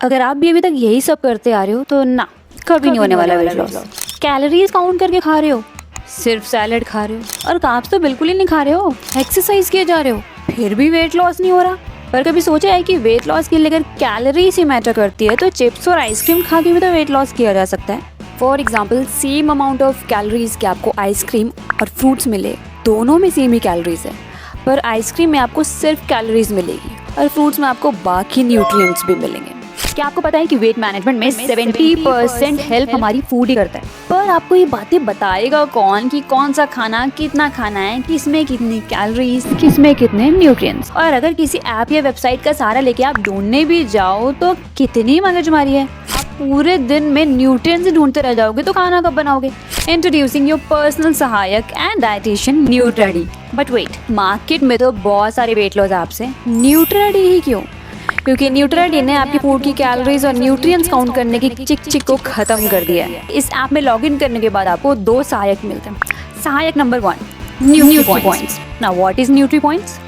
अगर आप भी अभी तक यही सब करते आ रहे हो तो ना, कभी नहीं होने वाला वेट लॉस। कैलोरीज काउंट करके खा रहे हो, सिर्फ सैलेड खा रहे हो और कार्ब्स तो बिल्कुल ही नहीं खा रहे हो, एक्सरसाइज किए जा रहे हो, फिर भी वेट लॉस नहीं हो रहा। पर कभी सोचा है कि वेट लॉस के लिए अगर कैलोरीज ही मैटर करती है तो चिप्स और आइसक्रीम खा के भी तो वेट लॉस किया जा सकता है। For example, same amount of calories के आपको आइसक्रीम और फ्रूट्स मिले, दोनों में सेम ही कैलोरीज है, पर आइसक्रीम में आपको सिर्फ कैलोरीज मिलेगी और फ्रूट्स में आपको बाकी न्यूट्रिएंट्स भी मिलेंगे। क्या आपको पता है कि वेट मैनेजमेंट में 70% हेल्प हमारी फूड ही करता है। पर आपको ये बातें बताएगा कौन कि कौन सा खाना कितना खाना है, किसमें कितनी कैलोरीज, किसमें कितने न्यूट्रिएंट्स। और अगर किसी ऐप या वेबसाइट का सहारा लेके आप ढूंढने भी जाओ तो कितनी मगजमारी है। आप पूरे दिन में न्यूट्रिएंट्स ढूंढते रह जाओगे तो खाना कब बनाओगे। इंट्रोड्यूसिंग योर पर्सनल सहायक एंड डाइटिशियन न्यूट्रेडी। बट वेट, मार्केट में तो बहुत सारे वेट लॉस ऐप्स हैं, न्यूट्रेडी ही क्यों? क्योंकि न्यूट्रेडी ने आपकी फूड की कैलोरीज और न्यूट्रिएंट्स काउंट करने की चिक को खत्म कर दिया है। इस ऐप में लॉगिन करने के बाद आपको 2 सहायक मिलते हैं। सहायक number 1, nutri points. Now what is nutri points?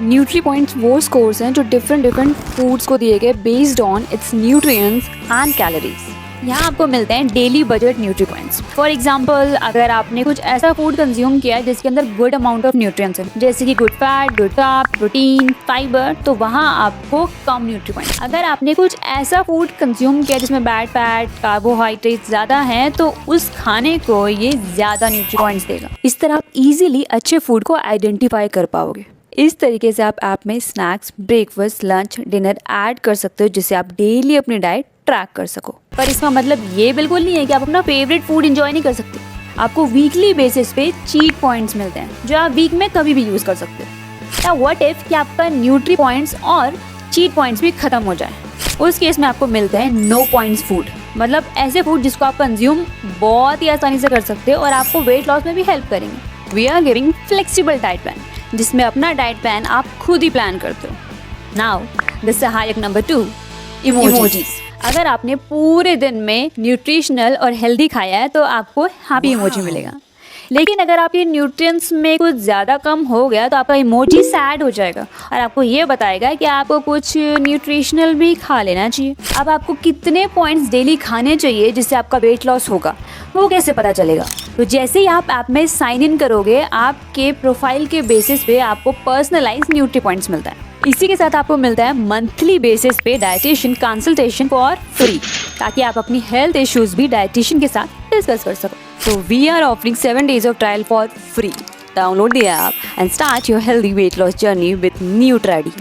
Nutri points वो स्कोर्स हैं जो डिफरेंट फूड्स को दिए गए based on it's nutrients and calories. यहाँ आपको मिलते हैं daily budget nutri points. For example, अगर आपने कुछ ऐसा फूड कंज्यूम किया है जिसके अंदर गुड अमाउंट ऑफ न्यूट्रिएंट्स है, जैसे कि good fat, good carb, protein, fibre, तो वहाँ आपको कम न्यूट्री पॉइंट्स। अगर आपने कुछ ऐसा फूड कंज्यूम किया जिसमें बैड फैट, कार्बोहाइड्रेट ज़्यादा हैं, तो उस खाने को ये ज़्यादा न्यूट्री पॉइंट्स देगा। इस तरह आप इजीली अच्छे फूड को आइडेंटिफाई कर पाओगे। इस तरीके से आप ऐप में snacks, breakfast, lunch, dinner add कर सकते हो जिससे आप डेली अपनी डाइट ट्रैक कर सको। पर इसका मतलब ये बिल्कुल नहीं है कि आप अपना फेवरेट फूड एंजॉय नहीं कर सकते। आपको वीकली बेसिस पे चीट पॉइंट्स मिलते हैं जो आप वीक में कभी भी यूज़ कर सकते हो। या व्हाट इफ कि आपका न्यूट्री पॉइंट्स और चीट पॉइंट्स भी खत्म हो जाए, उस केस में आपको मिलते हैं नो पॉइंट्स फूड, मतलब ऐसे फूड जिसको आप कंज्यूम बहुत ही आसानी से कर सकते हो और आपको वेट लॉस में भी हेल्प करेंगे। We are giving flexible diet plan, जिसमें अपना डाइट प्लान आप खुद ही प्लान करते हो। नाउ द सहायक नंबर 2, इमोजीज। अगर आपने पूरे दिन में न्यूट्रिशनल और हेल्दी खाया है तो आपको हैप्पी इमोजी मिलेगा, लेकिन अगर आपके न्यूट्रिएंट्स में कुछ ज़्यादा कम हो गया तो आपका इमोजी सैड हो जाएगा और आपको ये बताएगा कि आपको कुछ न्यूट्रिशनल भी खा लेना चाहिए। अब आपको कितने पॉइंट्स डेली खाने चाहिए जिससे आपका वेट लॉस होगा, वो कैसे पता चलेगा? तो जैसे ही आप ऐप में साइन इन करोगे, आपके प्रोफाइल के बेसिस पे आपको पर्सनलाइज न्यूट्री पॉइंट्स मिलता है। इसी के साथ आपको मिलता है मंथली बेसिस पे डाइटिशियन कंसल्टेशन फॉर फ्री, ताकि आप अपनी हेल्थ इश्यूज भी डाइटिशियन के साथ डिस्कस कर सको। So we are offering 7 days of trial for free. Download the app and start your healthy weight loss journey with Nutrady.